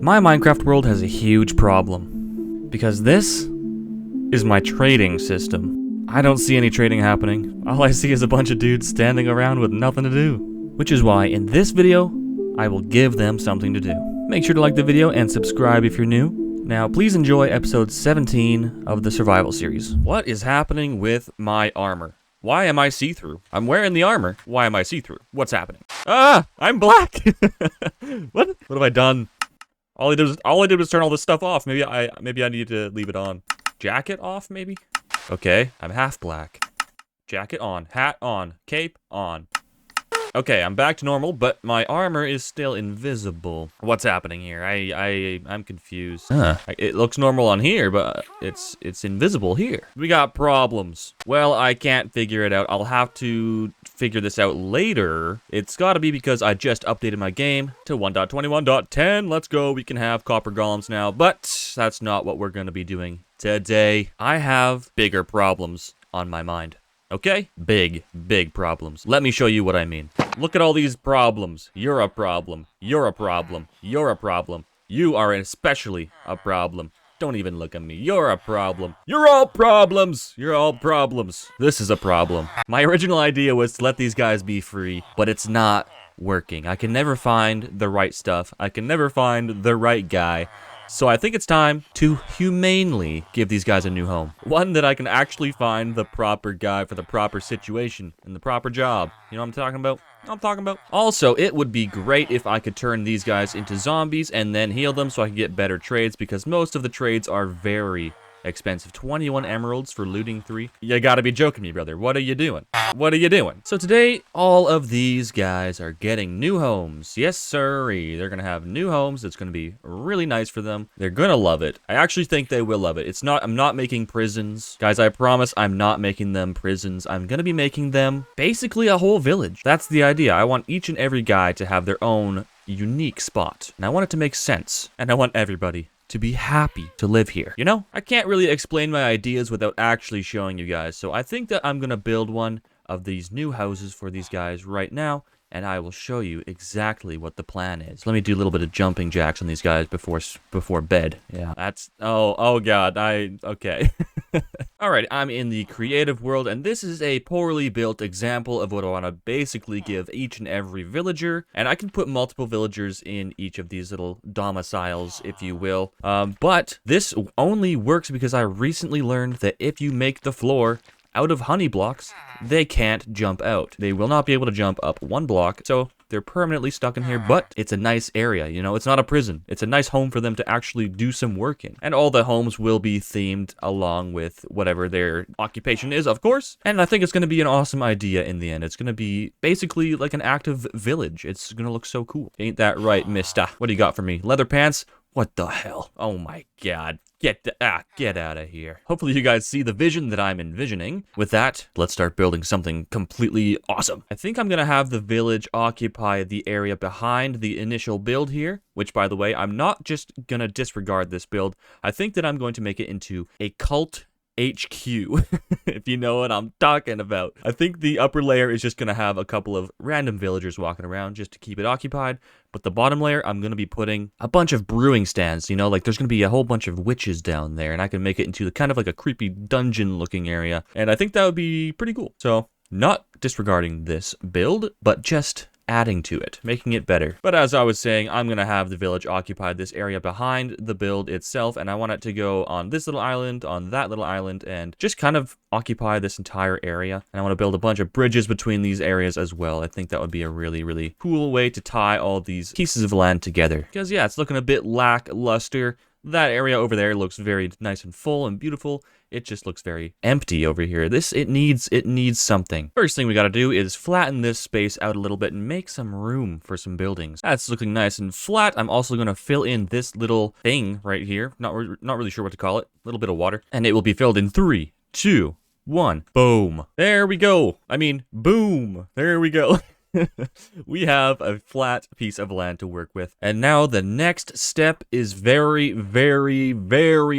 My Minecraft world has a huge problem. Because this is my trading system. I don't see any trading happening. All I see is a bunch of dudes standing around with nothing to do. Which is why in this video, I will give them something to do. Make sure to like the video and subscribe if you're new. Now, please enjoy episode 17 of the survival series. What is happening with my armor? Why am I see-through? I'm wearing the armor. Why am I see-through? What's happening? Ah, I'm black. What have I done? All I did was turn all this stuff off. Maybe I need to leave it on. Jacket off, maybe? Okay, I'm half black. Jacket on, hat on, cape on. Okay, I'm back to normal, but my armor is still invisible. What's happening here? I'm confused. It looks normal on here, but it's invisible here. We got problems. Well, I can't figure it out. I'll have to figure this out later. It's gotta be because I just updated my game to 1.21.10. Let's go. We can have copper golems now, but that's not what we're gonna be doing today. I have bigger problems on my mind. Okay? Big problems. Let me show you what I mean. Look at all these problems. You're a problem. You're a problem. You're a problem. You are especially a problem. Don't even look at me. You're a problem. You're all problems. You're all problems. This is a problem. My original idea was to let these guys be free, but it's not working. I can never find the right stuff. I can never find the right guy. So I think it's time to humanely give these guys a new home. One that I can actually find the proper guy for the proper situation and the proper job. You know what I'm talking about? Also, it would be great if I could turn these guys into zombies and then heal them so I can get better trades, because most of the trades are very expensive. 21 emeralds for looting 3. You gotta be joking me, brother. What are you doing? What are you doing? So today, all of these guys are getting new homes. Yes, sirree. They're gonna have new homes. It's gonna be really nice for them. They're gonna love it. I actually think they will love it. I'm not making prisons. Guys, I promise I'm not making them prisons. I'm gonna be making them basically a whole village. That's the idea. I want each and every guy to have their own unique spot. And I want it to make sense. And I want everybody to be happy to live here. You know, I can't really explain my ideas without actually showing you guys, so I think that I'm gonna build one of these new houses for these guys right now, and I will show you exactly what the plan is. Let me do a little bit of jumping jacks on these guys before bed. Yeah, that's, oh god, okay. Alright, I'm in the creative world, and this is a poorly built example of what I want to basically give each and every villager. And I can put multiple villagers in each of these little domiciles, if you will. But this only works because I recently learned that if you make the floor out of honey blocks, they can't jump out. They will not be able to jump up one block, so they're permanently stuck in here, but it's a nice area, you know? It's not a prison. It's a nice home for them to actually do some work in. And all the homes will be themed along with whatever their occupation is, of course. And I think it's going to be an awesome idea in the end. It's going to be basically like an active village. It's going to look so cool. Ain't that right, mister? What do you got for me? Leather pants? What the hell? Oh my god. Get out of here. Hopefully you guys see the vision that I'm envisioning. With that, let's start building something completely awesome. I think I'm gonna have the village occupy the area behind the initial build here, which, by the way, I'm not just gonna disregard this build. I think that I'm going to make it into a cult HQ, if you know what I'm talking about. I think the upper layer is just gonna have a couple of random villagers walking around just to keep it occupied, but the bottom layer, I'm gonna be putting a bunch of brewing stands, you know, like there's gonna be a whole bunch of witches down there, and I can make it into kind of like a creepy dungeon looking area, and I think that would be pretty cool. So, not disregarding this build, but just adding to it, making it better. But as I was saying, I'm gonna have the village occupy this area behind the build itself, and I want it to go on this little island, on that little island, and just kind of occupy this entire area. And I want to build a bunch of bridges between these areas as well. I think that would be a really cool way to tie all these pieces of land together. Because yeah, it's looking a bit lackluster. That area over there looks very nice and full and beautiful. It just looks very empty over here. It needs something. First thing we gotta do is flatten this space out a little bit and make some room for some buildings. That's looking nice and flat. I'm also gonna fill in this little thing right here. Not really sure what to call it. A little bit of water. And it will be filled in 3, 2, 1. Boom. There we go. I mean, boom. There we go. We have a flat piece of land to work with. And now the next step is very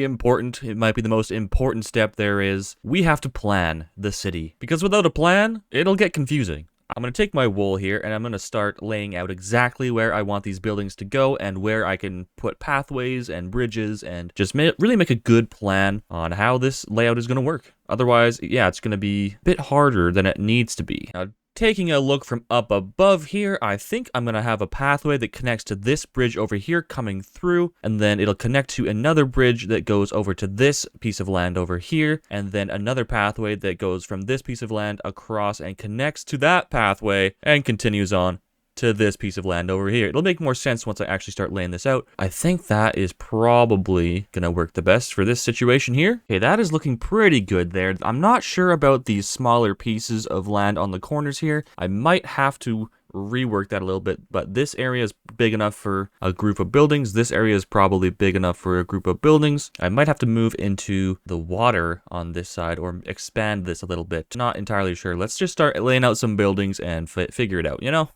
important. It might be the most important step there is. We have to plan the city. Because without a plan, it'll get confusing. I'm going to take my wool here and I'm going to start laying out exactly where I want these buildings to go and where I can put pathways and bridges and just really make a good plan on how this layout is going to work. Otherwise, yeah, it's going to be a bit harder than it needs to be. Now, taking a look from up above here, I think I'm going to have a pathway that connects to this bridge over here coming through, and then it'll connect to another bridge that goes over to this piece of land over here, and then another pathway that goes from this piece of land across and connects to that pathway and continues on to this piece of land over here. It'll make more sense once I actually start laying this out. I think that is probably gonna work the best for this situation here. Okay, that is looking pretty good there. I'm not sure about these smaller pieces of land on the corners here. I might have to rework that a little bit, but this area is big enough for a group of buildings. This area is probably big enough for a group of buildings. I might have to move into the water on this side or expand this a little bit. Not entirely sure. Let's just start laying out some buildings and figure it out, you know?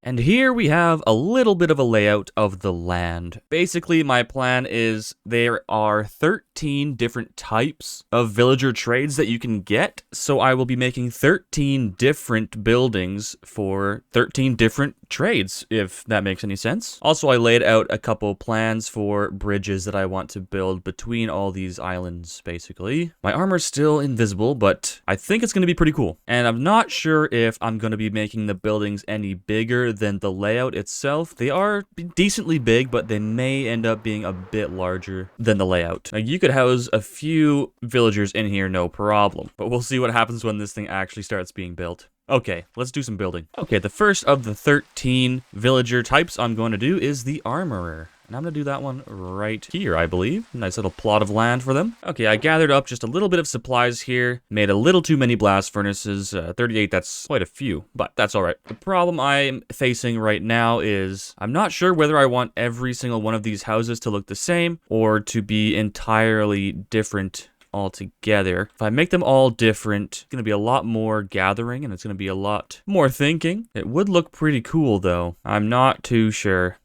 And here we have a little bit of a layout of the land. Basically, my plan is there are 13 different types of villager trades that you can get. So I will be making 13 different buildings for 13 different trades, if that makes any sense. Also, I laid out a couple plans for bridges that I want to build between all these islands, basically. My armor's still invisible, but I think it's going to be pretty cool. And I'm not sure if I'm going to be making the buildings any bigger than the layout itself. They are decently big, but they may end up being a bit larger than the layout. Now, you could house a few villagers in here, no problem. But we'll see what happens when this thing actually starts being built. Okay, let's do some building. Okay, the first of the 13 villager types I'm going to do is the armorer. And I'm going to do that one right here, I believe. Nice little plot of land for them. Okay, I gathered up just a little bit of supplies here. Made a little too many blast furnaces. 38, that's quite a few, but that's all right. The problem I'm facing right now is I'm not sure whether I want every single one of these houses to look the same or to be entirely different altogether. If I make them all different, it's going to be a lot more gathering and it's going to be a lot more thinking. It would look pretty cool though. I'm not too sure.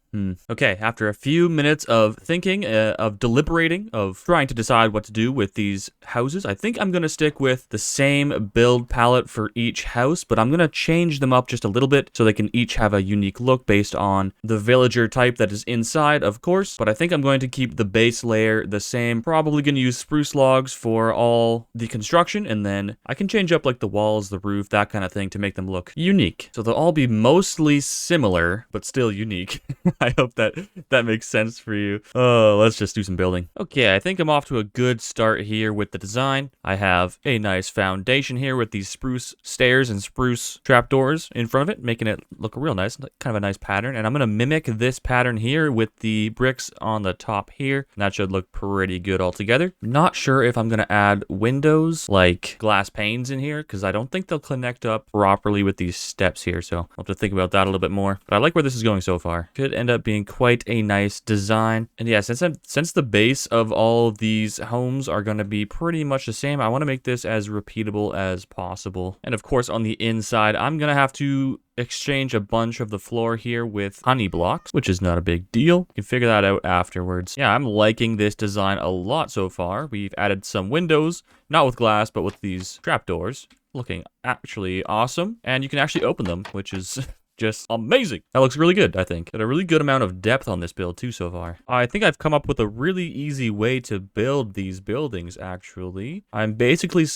Okay, after a few minutes of thinking, of deliberating, of trying to decide what to do with these houses, I think I'm going to stick with the same build palette for each house, but I'm going to change them up just a little bit so they can each have a unique look based on the villager type that is inside, of course. But I think I'm going to keep the base layer the same. Probably going to use spruce logs for all the construction, and then I can change up like the walls, the roof, that kind of thing to make them look unique. So they'll all be mostly similar, but still unique. I hope that makes sense for you. Let's just do some building. Okay, I think I'm off to a good start here with the design. I have a nice foundation here with these spruce stairs and spruce trapdoors in front of it, making it look real nice, kind of a nice pattern. And I'm going to mimic this pattern here with the bricks on the top here. And that should look pretty good altogether. Not sure if I'm going to add windows like glass panes in here because I don't think they'll connect up properly with these steps here. So I'll have to think about that a little bit more. But I like where this is going so far. Could end up being quite a nice design. And yeah, since the base of all of these homes are going to be pretty much the same, I want to make this as repeatable as possible. And of course, on the inside, I'm going to have to exchange a bunch of the floor here with honey blocks, which is not a big deal. You can figure that out afterwards. Yeah, I'm liking this design a lot so far. We've added some windows, not with glass, but with these trapdoors. Looking actually awesome. And you can actually open them, which is just amazing. That looks really good, I think. Got a really good amount of depth on this build too so far. I think I've come up with a really easy way to build these buildings, actually. I'm basically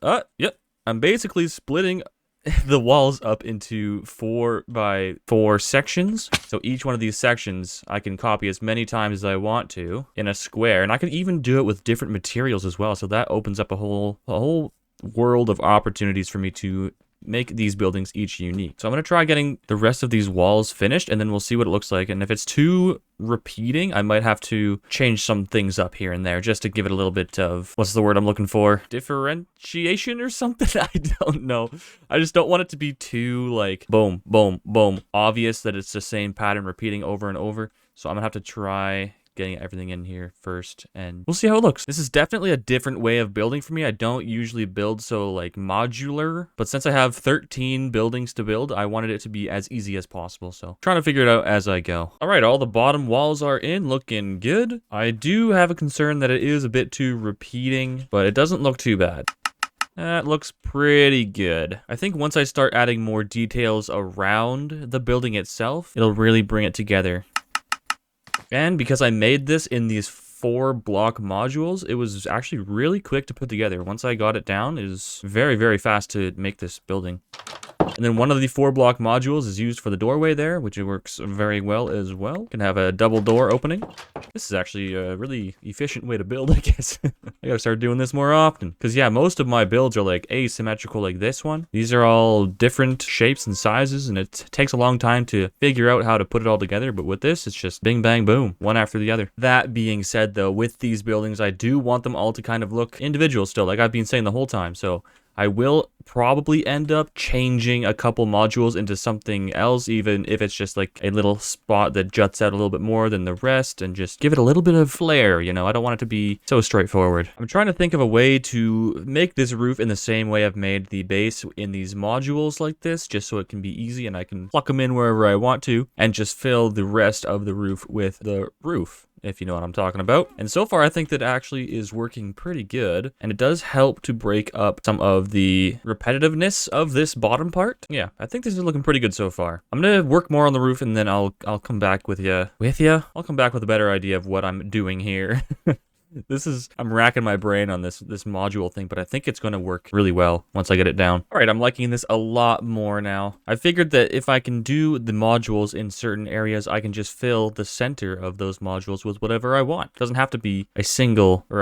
I'm basically splitting the walls up into 4x4 sections. So each one of these sections I can copy as many times as I want to in a square. And I can even do it with different materials as well. So that opens up a whole world of opportunities for me to make these buildings each unique. So I'm going to try getting the rest of these walls finished and then we'll see what it looks like. And if it's too repeating, I might have to change some things up here and there just to give it a little bit of, what's the word I'm looking for? Differentiation or something? I don't know. I just don't want it to be too like boom, boom, boom, obvious that it's the same pattern repeating over and over. So I'm going to have to try getting everything in here first and we'll see how it looks. This is definitely a different way of building for me. I don't usually build so like modular, but since I have 13 buildings to build, I wanted it to be as easy as possible. So trying to figure it out as I go. All right, all the bottom walls are in, looking good. I do have a concern that it is a bit too repeating, but it doesn't look too bad. That looks pretty good. I think once I start adding more details around the building itself, it'll really bring it together. And because I made this in these 4 block modules, it was actually really quick to put together. Once I got it down, it was very, very fast to make this building. And then one of the 4 block modules is used for the doorway there, which works very well as well. Can have a double door opening. This is actually a really efficient way to build, I guess. I gotta start doing this more often. Because yeah, most of my builds are like asymmetrical like this one. These are all different shapes and sizes, and it takes a long time to figure out how to put it all together. But with this, it's just bing, bang, boom, one after the other. That being said though, with these buildings, I do want them all to kind of look individual still, like I've been saying the whole time. So I will probably end up changing a couple modules into something else, even if it's just like a little spot that juts out a little bit more than the rest, and just give it a little bit of flair, you know? I don't want it to be so straightforward. I'm trying to think of a way to make this roof in the same way I've made the base in these modules like this, just so it can be easy and I can plug them in wherever I want to, and just fill the rest of the roof with the roof, if you know what I'm talking about. And so far, I think that actually is working pretty good, and it does help to break up some of the repetitiveness of this bottom part. Yeah, I think this is looking pretty good so far. I'm gonna work more on the roof, and then I'll come back with you. I'll come back with a better idea of what I'm doing here. I'm racking my brain on this module thing, but I think it's going to work really well once I get it down. All right, I'm liking this a lot more now. I figured that if I can do the modules in certain areas, I can just fill the center of those modules with whatever I want. It doesn't have to be a single or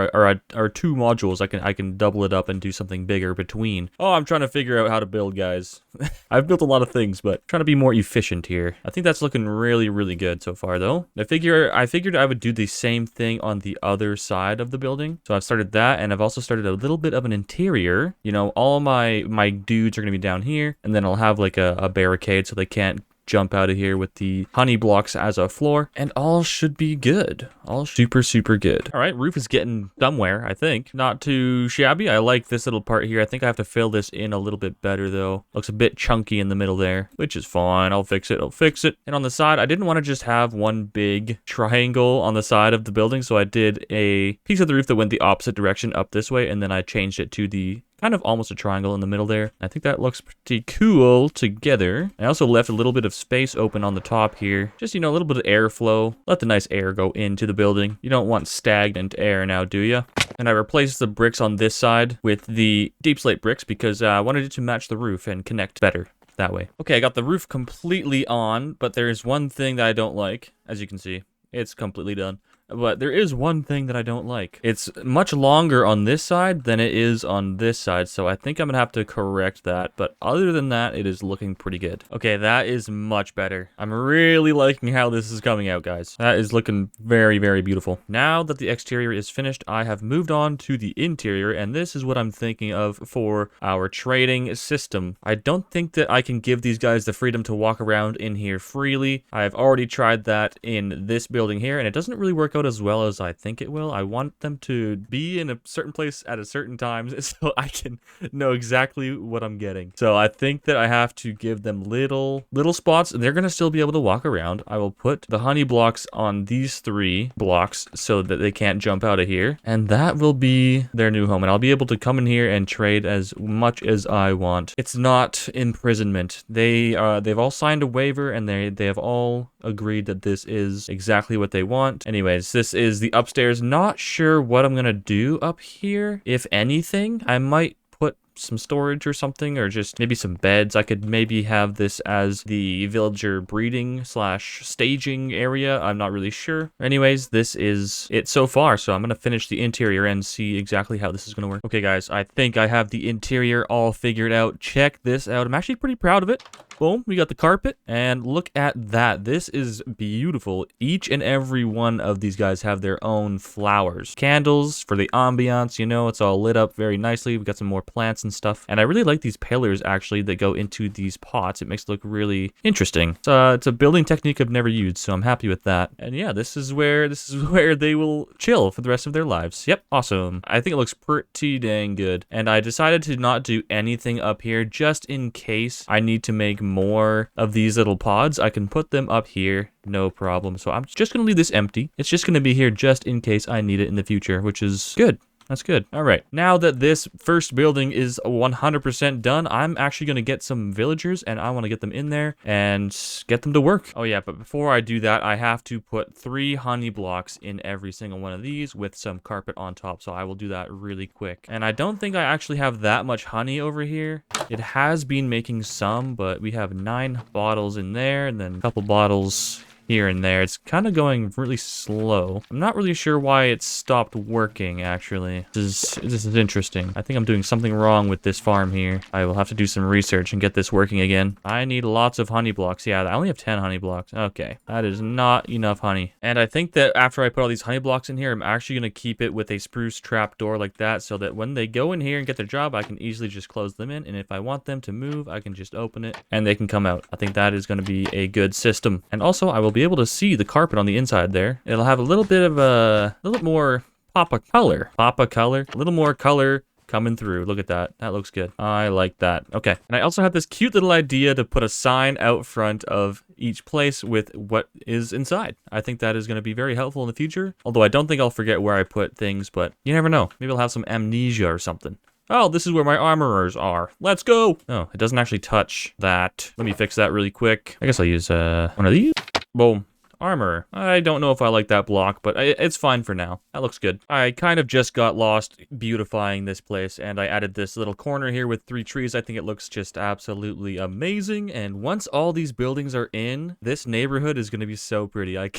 2 modules. I can double it up and do something bigger between. Oh, I'm trying to figure out how to build, guys. I've built a lot of things, but trying to be more efficient here. I think that's looking really, really good so far, though. I figured I would do the same thing on the other side of the building. So I've started that, and I've also started a little bit of an interior. You know, all my dudes are going to be down here, and then I'll have like a barricade so they can't jump out of here with the honey blocks as a floor, and all should be good. All super, super good. All right, roof is getting somewhere, I think. Not too shabby. I like this little part here. I think I have to fill this in a little bit better, though. Looks a bit chunky in the middle there, which is fine. I'll fix it. And on the side, I didn't want to just have one big triangle on the side of the building, so I did a piece of the roof that went the opposite direction up this way, and then I changed it to the kind of almost a triangle in the middle there. I think that looks pretty cool together. I also left a little bit of space open on the top here. Just, you know, a little bit of airflow. Let the nice air go into the building. You don't want stagnant air now, do you? And I replaced the bricks on this side with the deep slate bricks because I wanted it to match the roof and connect better that way. Okay, I got the roof completely on, but there's one thing that I don't like. As you can see, it's completely done. But there is one thing that I don't like. It's much longer on this side than it is on this side, so I think I'm gonna have to correct that. But other than that, it is looking pretty good. Okay, that is much better. I'm really liking how this is coming out, guys. That is looking very, very beautiful. Now that the exterior is finished, I have moved on to the interior, and this is what I'm thinking of for our trading system. I don't think that I can give these guys the freedom to walk around in here freely. I've already tried that in this building here, and it doesn't really work out as well as I think it will. I want them to be in a certain place at a certain time so I can know exactly what I'm getting. So I think that I have to give them little spots, and they're going to still be able to walk around. I will put the honey blocks on these 3 blocks so that they can't jump out of here, and that will be their new home, and I'll be able to come in here and trade as much as I want. It's not imprisonment. They've all signed a waiver, and they have all agreed that this is exactly what they want. Anyways, this is the upstairs. Not sure what I'm gonna do up here. If anything, I might put some storage or something, or just maybe some beds. I could maybe have this as the villager breeding / staging area. I'm not really sure. Anyways, this is it so far, so I'm gonna finish the interior and see exactly how this is gonna work. Okay guys, I think I have the interior all figured out. Check this out. I'm actually pretty proud of it. Boom, we got the carpet, and look at that. This is beautiful. Each and every one of these guys have their own flowers. Candles for the ambiance, you know, it's all lit up very nicely. We got some more plants and stuff, and I really like these pillars actually that go into these pots. It makes it look really interesting. It's a building technique I've never used, so I'm happy with that. And yeah, this is where they will chill for the rest of their lives. Yep, awesome. I think it looks pretty dang good, and I decided to not do anything up here just in case I need to make more of these little pods. I can put them up here, no problem. So I'm just gonna leave this empty. It's just gonna be here just in case I need it in the future, which is good. That's good. All right. Now that this first building is 100% done, I'm actually going to get some villagers and I want to get them in there and get them to work. Oh yeah, but before I do that, I have to put 3 honey blocks in every single one of these with some carpet on top. So I will do that really quick. And I don't think I actually have that much honey over here. It has been making some, but we have 9 bottles in there and then a couple bottles here and there. It's kind of going really slow. I'm not really sure why it stopped working, actually. This is interesting. I think I'm doing something wrong with this farm here. I will have to do some research and get this working again. I need lots of honey blocks. Yeah, I only have 10 honey blocks. Okay, that is not enough honey. And I think that after I put all these honey blocks in here, I'm actually going to keep it with a spruce trap door like that so that when they go in here and get their job, I can easily just close them in. And if I want them to move, I can just open it and they can come out. I think that is going to be a good system. And also, I will be able to see the carpet on the inside there. It'll have a little bit of a little more pop of color. A little more color coming through. Look at that. That looks good. I like that. Okay. And I also have this cute little idea to put a sign out front of each place with what is inside. I think that is going to be very helpful in the future. Although I don't think I'll forget where I put things, but you never know. Maybe I'll have some amnesia or something. Oh, this is where my armorers are. Let's go. Oh, it doesn't actually touch that. Let me fix that really quick. I guess I'll use one of these. Boom. Armor. I don't know if I like that block, but it's fine for now. That looks good. I kind of just got lost beautifying this place, and I added this little corner here with 3 trees. I think it looks just absolutely amazing, and once all these buildings are in, this neighborhood is going to be so pretty. I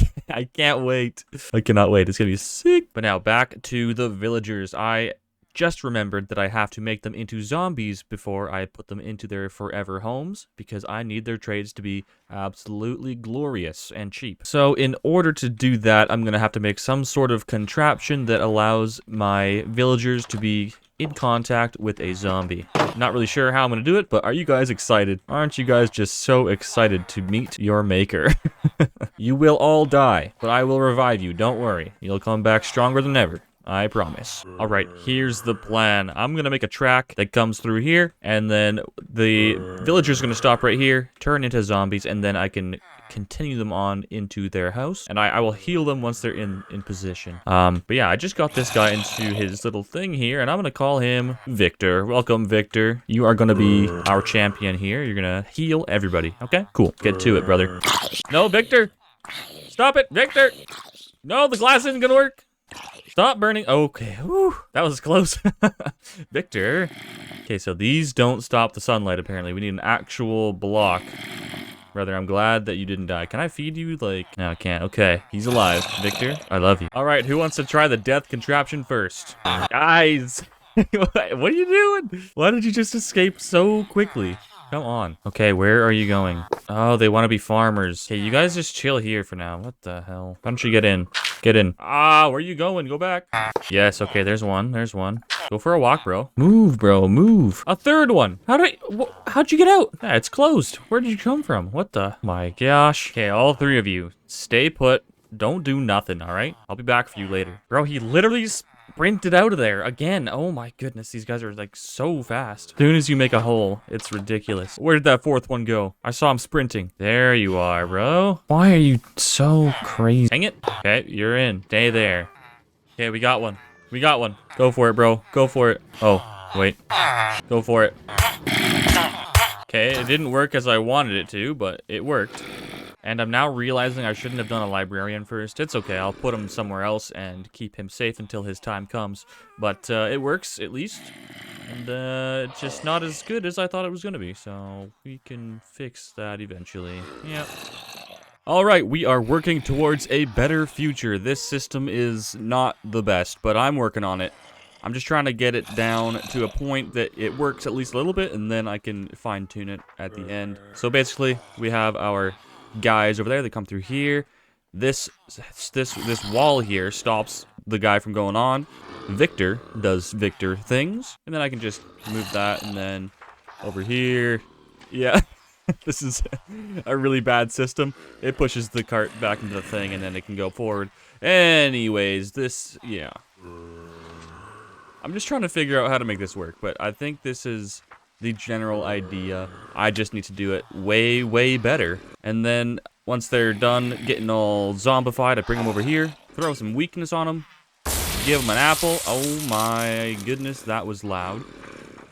can't wait. I cannot wait. It's going to be sick. But now, back to the villagers. I just remembered that I have to make them into zombies before I put them into their forever homes, because I need their trades to be absolutely glorious and cheap. So in order to do that, I'm gonna have to make some sort of contraption that allows my villagers to be in contact with a zombie. Not really sure how I'm gonna do it, but are you guys excited? Aren't you guys just so excited to meet your maker? You will all die, but I will revive you, don't worry. You'll come back stronger than ever. I promise. All right, here's the plan. I'm going to make a track that comes through here, and then the villager's going to stop right here, turn into zombies, and then I can continue them on into their house, and I will heal them once they're in position. But yeah, I just got this guy into his little thing here, and I'm going to call him Victor. Welcome, Victor. You are going to be our champion here. You're going to heal everybody. Okay, cool. Get to it, brother. No, Victor. Stop it, Victor. No, the glass isn't going to work. Stop burning. Okay. Whew, that was close. Victor. Okay, so these don't stop the sunlight, apparently. We need an actual block. Brother, I'm glad that you didn't die. Can I feed you? Like, no, I can't. Okay, he's alive. Victor, I love you. All right, who wants to try the death contraption first? Guys, what are you doing? Why did you just escape so quickly? Come on. Okay, where are you going? Oh, they want to be farmers. Okay, you guys just chill here for now. What the hell? Why don't you get in? Get in. Ah, where are you going? Go back. Yes, okay, there's one. There's one. Go for a walk, bro. Move, bro, move. A third one. How'd you get out? Yeah, it's closed. Where did you come from? What the? My gosh. Okay, all 3 of you, stay put. Don't do nothing, all right? I'll be back for you later. Bro, he literally sprinted out of there again. Oh my goodness, these guys are like so fast. As soon as you make a hole, it's ridiculous. Where did that 4th one go? I saw him sprinting. There you are, bro. Why are you so crazy? Dang it. Okay, you're in. Stay there. Okay, we got one. We got one. Go for it, bro. Go for it. Oh, wait. Go for it. Okay, it didn't work as I wanted it to, but it worked. And I'm now realizing I shouldn't have done a librarian first. It's okay, I'll put him somewhere else and keep him safe until his time comes. But it works, at least. And it's just not as good as I thought it was going to be. So we can fix that eventually. Yep. Alright, we are working towards a better future. This system is not the best, but I'm working on it. I'm just trying to get it down to a point that it works at least a little bit, and then I can fine-tune it at the end. So basically, we have our guys over there that come through here. This wall here stops the guy from going on. Victor does Victor things, and then I can just move that, and then over here. Yeah. This is a really bad system. It pushes the cart back into the thing, and then it can go forward. Anyways, yeah. I'm just trying to figure out how to make this work, but I think this is the general idea. I just need to do it way, way better. And then once they're done getting all zombified, I bring them over here, throw some weakness on them, give him an apple. Oh my goodness, that was loud.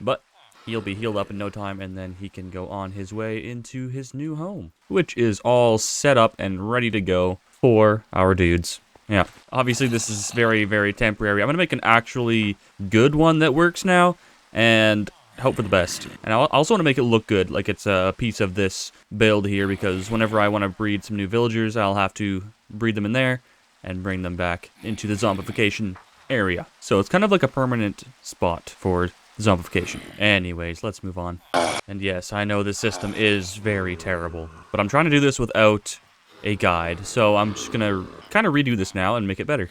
But he'll be healed up in no time, and then he can go on his way into his new home, which is all set up and ready to go for our dudes. Yeah, obviously this is very, very temporary. I'm going to make an actually good one that works now, and hope for the best. And I also want to make it look good, like it's a piece of this build here, because whenever I want to breed some new villagers, I'll have to breed them in there and bring them back into the zombification area. So it's kind of like a permanent spot for zombification. Anyways, let's move on. And yes, I know this system is very terrible, but I'm trying to do this without a guide, so I'm just gonna kind of redo this now and make it better.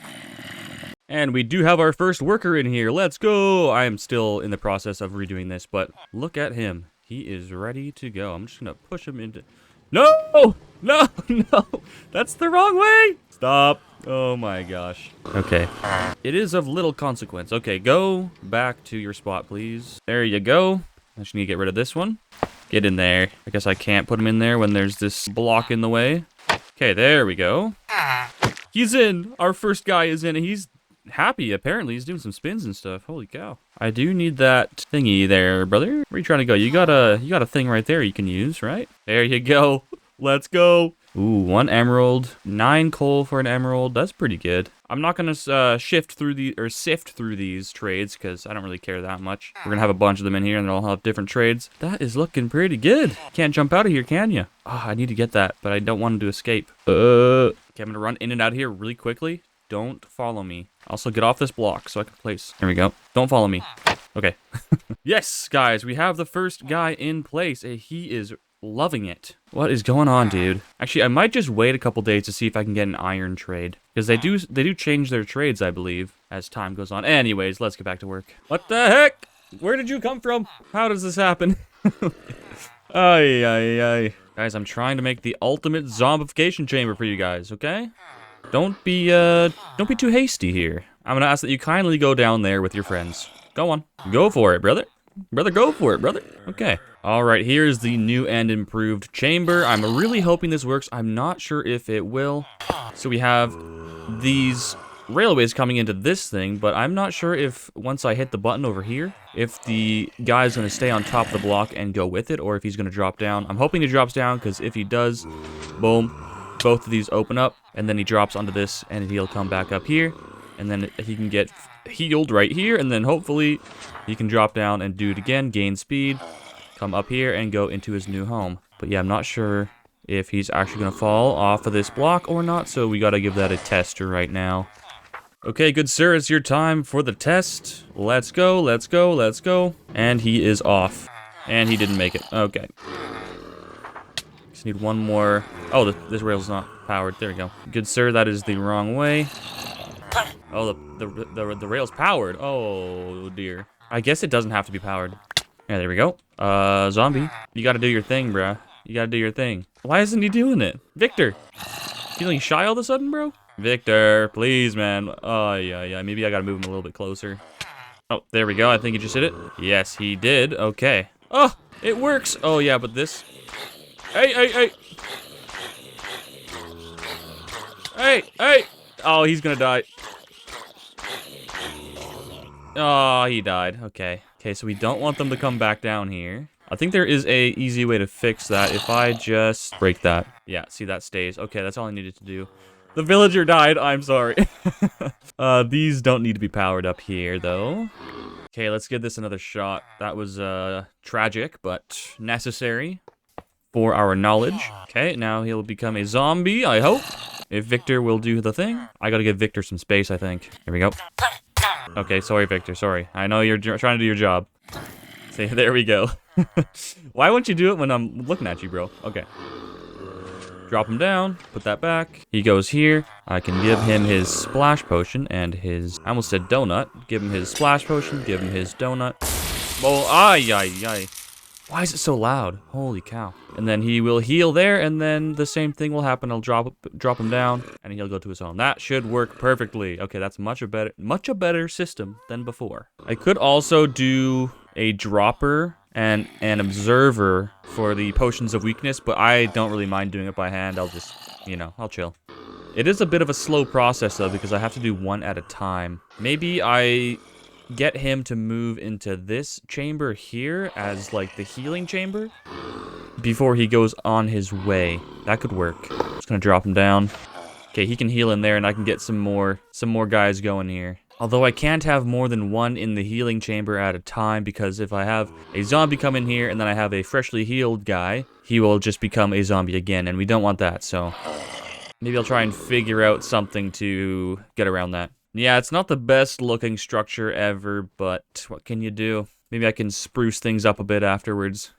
And we do have our first worker in here. Let's go! I am still in the process of redoing this, but look at him. He is ready to go. I'm just gonna push him into... No! No! No! That's the wrong way! Stop! Oh my gosh. Okay. It is of little consequence. Okay, go back to your spot, please. There you go. I just need to get rid of this one. Get in there. I guess I can't put him in there when there's this block in the way. Okay, there we go. He's in! Our first guy is in, and he's happy. Apparently, he's doing some spins and stuff. Holy cow. I do need that thingy there, brother. Where are you trying to go? You got a thing right there you can use, right? There you go. Let's go. Ooh, 1 emerald. 9 coal for an emerald. That's pretty good. I'm not going to sift through these trades because I don't really care that much. We're going to have a bunch of them in here and they'll all have different trades. That is looking pretty good. Can't jump out of here, can you? Oh, I need to get that, but I don't want him to escape. Okay, I'm going to run in and out of here really quickly. Don't follow me. Also, get off this block so I can place. There we go. Don't follow me. Okay. Yes, guys, we have the first guy in place. He is loving it. What is going on, dude? Actually, I might just wait a couple days to see if I can get an iron trade. Because they do change their trades, I believe, as time goes on. Anyways, let's get back to work. What the heck? Where did you come from? How does this happen? Ay, ay, ay. Guys, I'm trying to make the ultimate zombification chamber for you guys, okay? Don't be too hasty here. I'm gonna ask that you kindly go down there with your friends. Go on. Go for it, brother. Brother, go for it, brother. Okay. Alright, here's the new and improved chamber. I'm really hoping this works. I'm not sure if it will. So we have these railways coming into this thing, but I'm not sure if once I hit the button over here, if the guy's going to stay on top of the block and go with it, or if he's going to drop down. I'm hoping he drops down, because if he does, boom, both of these open up, and then he drops onto this, and he'll come back up here, and then he can get healed right here, and then hopefully he can drop down and do it again, gain speed, come up here, and go into his new home. But yeah, I'm not sure if he's actually going to fall off of this block or not, so we got to give that a test right now. Okay, good sir, it's your time for the test. Let's go, let's go, let's go. And he is off. And he didn't make it. Okay. Just need one more. Oh, this rail's not powered. There we go. Good sir, that is the wrong way. Oh, the rail's powered. Oh, dear. I guess it doesn't have to be powered. Yeah, there we go. Zombie, you gotta do your thing, bruh. You gotta do your thing. Why isn't he doing it? Victor, feeling shy all of a sudden, bro? Victor, please, man. Oh, yeah. Maybe I gotta move him a little bit closer. Oh, there we go. I think he just hit it. Yes, he did. Okay. Oh, it works. Oh, yeah, but this... Hey! Hey! Oh, he's gonna die. Oh, he died. Okay, so we don't want them to come back down here. I think there is a easy way to fix that if I just break that. Yeah, see, that stays. Okay, that's all I needed to do. The villager died. I'm sorry. These don't need to be powered up here, though. Okay, let's give this another shot. That was tragic, but necessary for our knowledge. Okay, now he'll become a zombie, I hope. If Victor will do the thing. I gotta give Victor some space, I think. Here we go. Okay, sorry, Victor. Sorry. I know you're trying to do your job. See, there we go. Why won't you do it when I'm looking at you, bro? Okay. Drop him down, put that back. He goes here. I can give him his splash potion and his... I almost said donut. Give him his splash potion, give him his donut. Oh, ay. Why is it so loud? Holy cow. And then he will heal there, and then the same thing will happen. I'll drop him down, and he'll go to his home. That should work perfectly. Okay, that's much a better system than before. I could also do a dropper and an observer for the potions of weakness, but I don't really mind doing it by hand. I'll just, I'll chill. It is a bit of a slow process, though, because I have to do one at a time. Maybe I get him to move into this chamber here as, like, the healing chamber before he goes on his way. That could work. Just gonna drop him down. Okay, he can heal in there, and I can get some more guys going here. Although I can't have more than one in the healing chamber at a time, because if I have a zombie come in here and then I have a freshly healed guy, he will just become a zombie again, and we don't want that, so maybe I'll try and figure out something to get around that. Yeah, it's not the best looking structure ever, but what can you do? Maybe I can spruce things up a bit afterwards.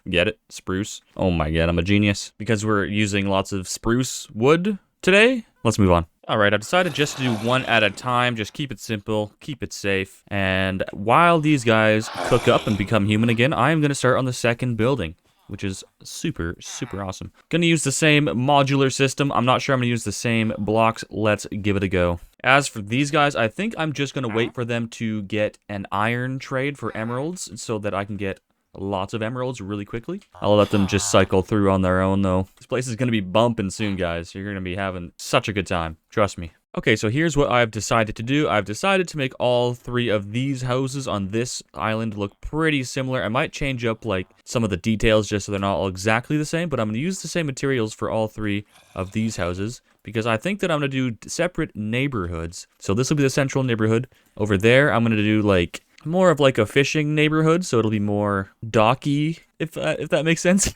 Get it? Spruce. Oh my god, I'm a genius. Because we're using lots of spruce wood today, let's move on. Alright, I decided just to do one at a time, just keep it simple, keep it safe, and while these guys cook up and become human again, I am going to start on the second building, which is super, super awesome. Gonna use the same modular system. I'm not sure I'm gonna use the same blocks. Let's give it a go. As for these guys, I think I'm just gonna wait for them to get an iron trade for emeralds so that I can get lots of emeralds really quickly. I'll let them just cycle through on their own, though. This place is gonna be bumping soon, guys. You're gonna be having such a good time. Trust me. Okay, so here's what I've decided to do. I've decided to make all three of these houses on this island look pretty similar. I might change up, like, some of the details just so they're not all exactly the same, but I'm going to use the same materials for all three of these houses because I think that I'm going to do separate neighborhoods. So this will be the central neighborhood. Over there, I'm going to do, like, more of, like, a fishing neighborhood, so it'll be more docky, if that makes sense.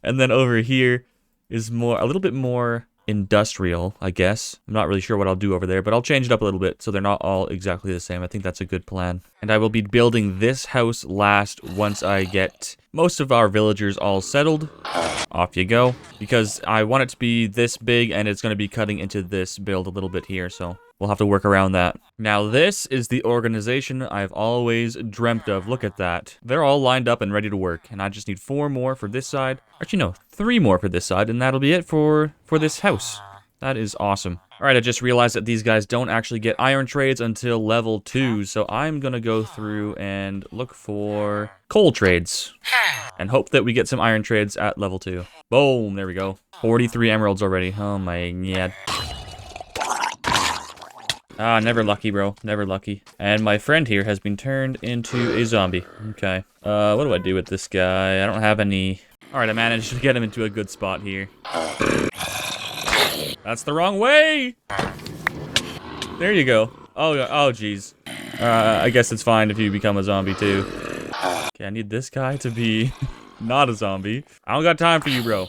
And then over here is a little bit more industrial, I guess. I'm not really sure what I'll do over there, but I'll change it up a little bit so they're not all exactly the same. I think that's a good plan. And I will be building this house last once I get most of our villagers all settled. Off you go. Because I want it to be this big and it's going to be cutting into this build a little bit here, so we'll have to work around that. Now this is the organization I've always dreamt of. Look at that. They're all lined up and ready to work, and I just need 4 more for this side. Actually, no, 3 more for this side, and that'll be it for this house. That is awesome. Alright, I just realized that these guys don't actually get iron trades until level 2, so I'm gonna go through and look for coal trades. And hope that we get some iron trades at level 2. Boom, there we go. 43 emeralds already. Oh my god. Ah, never lucky, bro. Never lucky. And my friend here has been turned into a zombie. Okay. What do I do with this guy? I don't have any... Alright, I managed to get him into a good spot here. That's the wrong way! There you go. Oh, jeez. I guess it's fine if you become a zombie, too. Okay, I need this guy to be not a zombie. I don't got time for you, bro.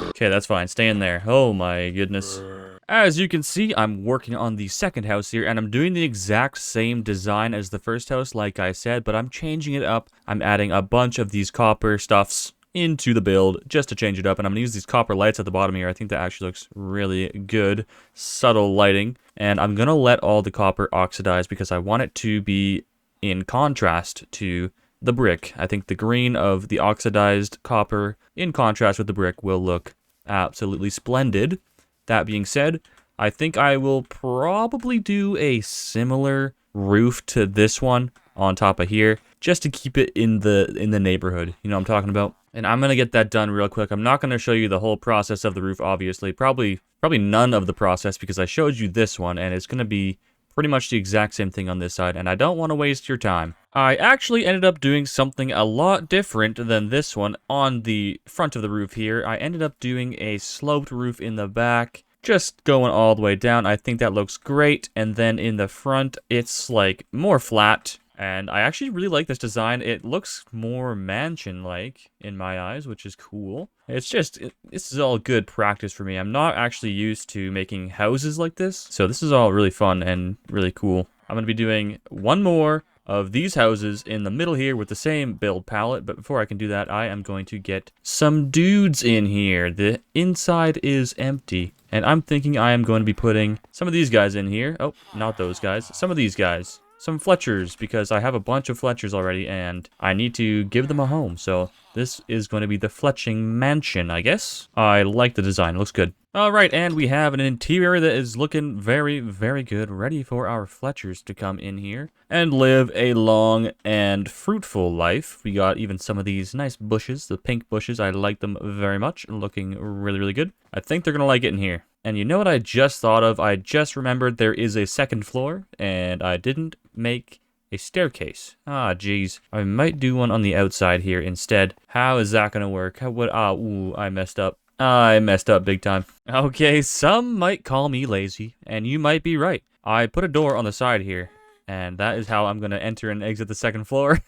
Okay, that's fine. Stay in there. Oh my goodness. As you can see, I'm working on the second house here, and I'm doing the exact same design as the first house, like I said, but I'm changing it up. I'm adding a bunch of these copper stuffs into the build just to change it up, and I'm going to use these copper lights at the bottom here. I think that actually looks really good. Subtle lighting. And I'm going to let all the copper oxidize because I want it to be in contrast to the brick. I think the green of the oxidized copper in contrast with the brick will look absolutely splendid. That being said, I think I will probably do a similar roof to this one on top of here, just to keep it in the neighborhood. You know what I'm talking about? And I'm gonna get that done real quick. I'm not gonna show you the whole process of the roof, obviously. Probably none of the process because I showed you this one, and it's gonna be pretty much the exact same thing on this side, and I don't want to waste your time. I actually ended up doing something a lot different than this one on the front of the roof here. I ended up doing a sloped roof in the back, just going all the way down. I think that looks great, and then in the front, it's like more flat, and I actually really like this design. It looks more mansion-like in my eyes, which is cool. It's just, this is all good practice for me. I'm not actually used to making houses like this, so this is all really fun and really cool. I'm going to be doing one more of these houses in the middle here with the same build palette, but before I can do that, I am going to get some dudes in here. The inside is empty, and I'm thinking I am going to be putting some of these guys in here. Oh, not those guys. Some of these guys. some Fletchers because I have a bunch of Fletchers already and I need to give them a home. So this is going to be the Fletching Mansion, I guess. I like the design. It looks good. All right, and we have an interior that is looking very, very good, ready for our Fletchers to come in here and live a long and fruitful life. We got even some of these nice bushes, the pink bushes. I like them very much, looking really, really good. I think they're gonna like it in here. And you know what I just thought of? I just remembered there is a second floor, and I didn't make a staircase. Ah, geez. I might do one on the outside here instead. How is that gonna work? How would, ooh, I messed up. I messed up big time. Okay, some might call me lazy, and you might be right. I put a door on the side here, and that is how I'm gonna enter and exit the second floor.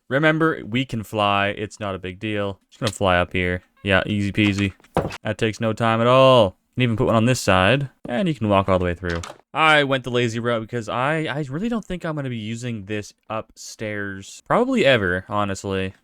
Remember, we can fly. It's not a big deal. Just gonna fly up here. Yeah, easy peasy. That takes no time at all. You can even put one on this side, and you can walk all the way through. I went the lazy route because I really don't think I'm gonna be using this upstairs. Probably ever, honestly.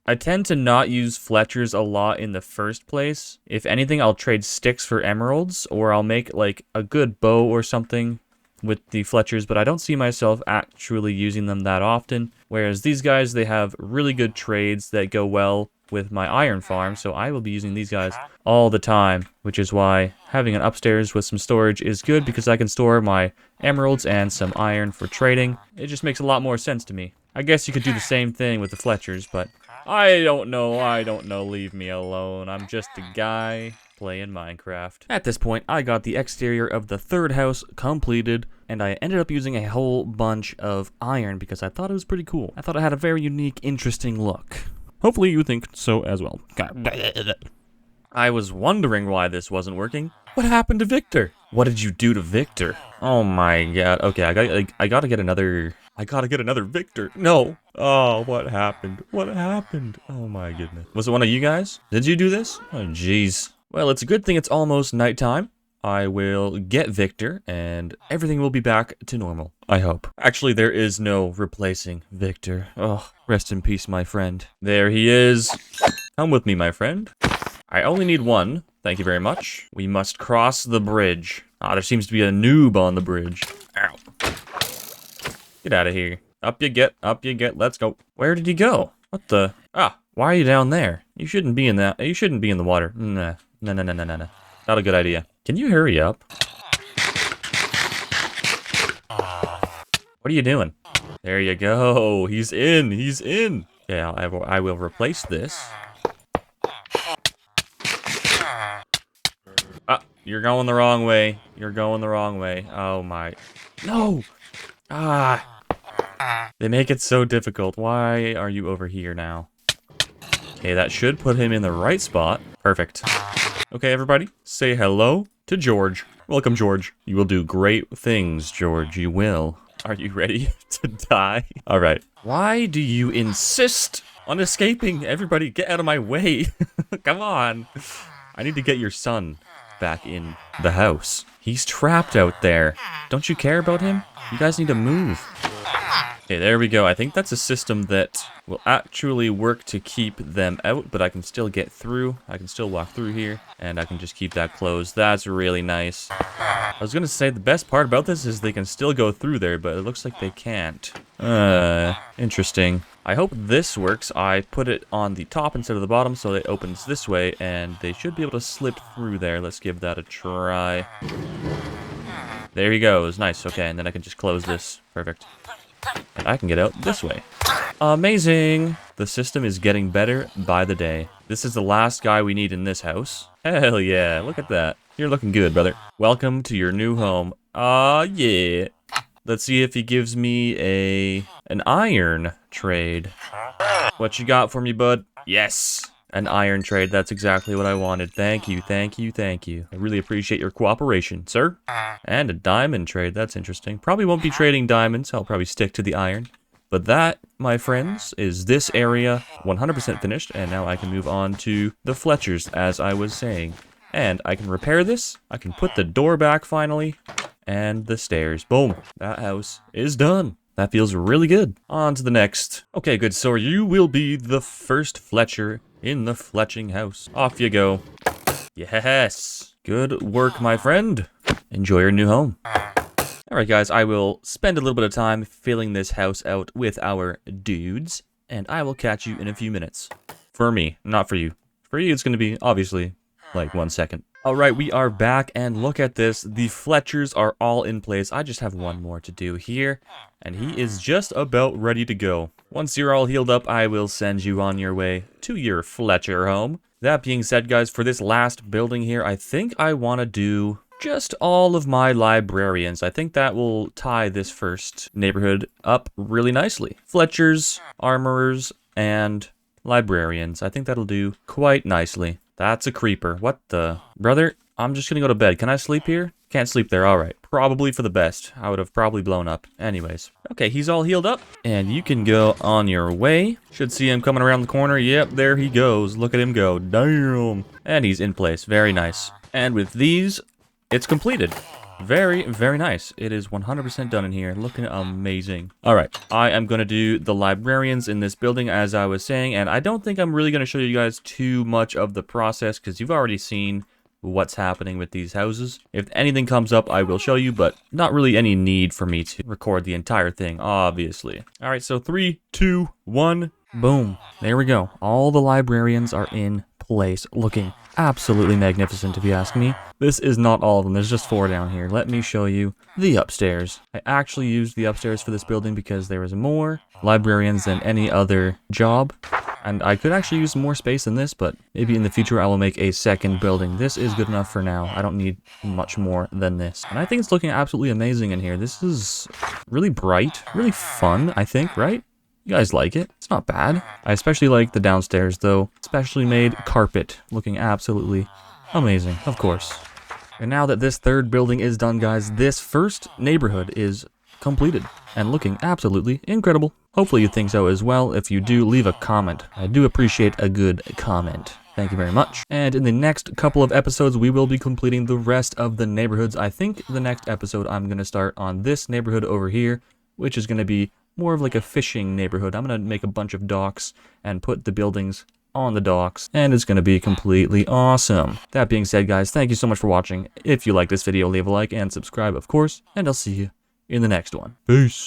I tend to not use Fletchers a lot in the first place. If anything, I'll trade sticks for emeralds, or I'll make like a good bow or something with the Fletchers, but I don't see myself actually using them that often. Whereas these guys, they have really good trades that go well with my iron farm, so I will be using these guys all the time, which is why having an upstairs with some storage is good because I can store my emeralds and some iron for trading. It just makes a lot more sense to me. I guess you could do the same thing with the Fletchers, but I don't know, leave me alone. I'm just a guy playing Minecraft. At this point, I got the exterior of the third house completed, and I ended up using a whole bunch of iron because I thought it was pretty cool. I thought it had a very unique, interesting look. Hopefully you think so as well. I was wondering why this wasn't working. What happened to Victor? What did you do to Victor? Oh my god. Okay, I gotta get another Victor. No. Oh, what happened? What happened? Oh my goodness. Was it one of you guys? Did you do this? Oh jeez. Well, it's a good thing it's almost nighttime. I will get Victor, and everything will be back to normal, I hope. Actually, there is no replacing Victor. Oh, rest in peace, my friend. There he is. Come with me, my friend. I only need one. Thank you very much. We must cross the bridge. Ah, there seems to be a noob on the bridge. Ow. Get out of here. Up you get, let's go. Where did he go? What the? Ah, why are you down there? You shouldn't be in that. You shouldn't be in the water. Nah. No. Not a good idea. Can you hurry up? What are you doing? There you go. He's in. He's in. Yeah, I will replace this. Ah, you're going the wrong way. You're going the wrong way. Oh my. No. Ah. They make it so difficult. Why are you over here now? Okay, that should put him in the right spot. Perfect. Okay, everybody, say hello to George. Welcome, George. You will do great things, George. You will. Are you ready to die? All right. Why do you insist on escaping? Everybody, get out of my way. Come on. I need to get your son back in the house. He's trapped out there. Don't you care about him? You guys need to move. Okay, there we go. I think that's a system that will actually work to keep them out, but I can still get through. I can still walk through here, and I can just keep that closed. That's really nice. I was gonna say the best part about this is they can still go through there, but it looks like they can't. Interesting. I hope this works. I put it on the top instead of the bottom, so it opens this way, and they should be able to slip through there. Let's give that a try. There he goes. Nice. Okay, and then I can just close this. Perfect. And I can get out this way. Amazing! The system is getting better by the day. This is the last guy we need in this house. Hell yeah, look at that. You're looking good, brother. Welcome to your new home. Yeah. Let's see if he gives me an iron trade. What you got for me, bud? Yes! An iron trade, that's exactly what I wanted. Thank you. I really appreciate your cooperation, sir. And a diamond trade, that's interesting. Probably won't be trading diamonds, I'll probably stick to the iron. But that, my friends, is this area 100% finished, and now I can move on to the Fletchers, as I was saying. And I can repair this, I can put the door back finally, and the stairs. Boom, that house is done. That feels really good. On to the next. Okay, good, so you will be the first Fletcher in the Fletching house. Off you go. Yes. Good work, my friend. Enjoy your new home. Alright guys, I will spend a little bit of time filling this house out with our dudes, and I will catch you in a few minutes. For me, not for you. For you, it's going to be, obviously, like 1 second. Alright, we are back, and look at this. The Fletchers are all in place. I just have one more to do here, and he is just about ready to go. Once you're all healed up, I will send you on your way to your Fletcher home. That being said, guys, for this last building here, I think I want to do just all of my librarians. I think that will tie this first neighborhood up really nicely. Fletchers, armorers, and librarians. I think that'll do quite nicely. That's a creeper. What the? Brother, I'm just gonna go to bed. Can I sleep here? Can't sleep there. Alright. Probably for the best. I would have probably blown up. Anyways. Okay, he's all healed up. And you can go on your way. Should see him coming around the corner. Yep, there he goes. Look at him go. Damn. And he's in place. Very nice. And with these, it's completed. Very, very nice. It is 100% done in here. Looking amazing. Alright, I am going to do the librarians in this building, as I was saying, and I don't think I'm really going to show you guys too much of the process, because you've already seen what's happening with these houses. If anything comes up, I will show you, but not really any need for me to record the entire thing, obviously. Alright, so 3, 2, 1, boom. There we go. All the librarians are in place, looking absolutely magnificent, if you ask me. This is not all of them. There's just 4 down here. Let me show you the upstairs. I actually used the upstairs for this building because there was more librarians than any other job. And I could actually use some more space than this, but maybe in the future I will make a second building. This is good enough for now. I don't need much more than this. And I think it's looking absolutely amazing in here. This is really bright, really fun, I think, right? You guys like it? It's not bad. I especially like the downstairs, though. Specially made carpet. Looking absolutely amazing, of course. And now that this third building is done, guys, this first neighborhood is completed and looking absolutely incredible. Hopefully you think so as well. If you do, leave a comment. I do appreciate a good comment. Thank you very much. And in the next couple of episodes, we will be completing the rest of the neighborhoods. I think the next episode I'm going to start on this neighborhood over here, which is going to be more of like a fishing neighborhood. I'm going to make a bunch of docks and put the buildings on the docks, and it's going to be completely awesome. That being said, guys, thank you so much for watching. If you like this video, leave a like and subscribe, of course, and I'll see you in the next one. Peace.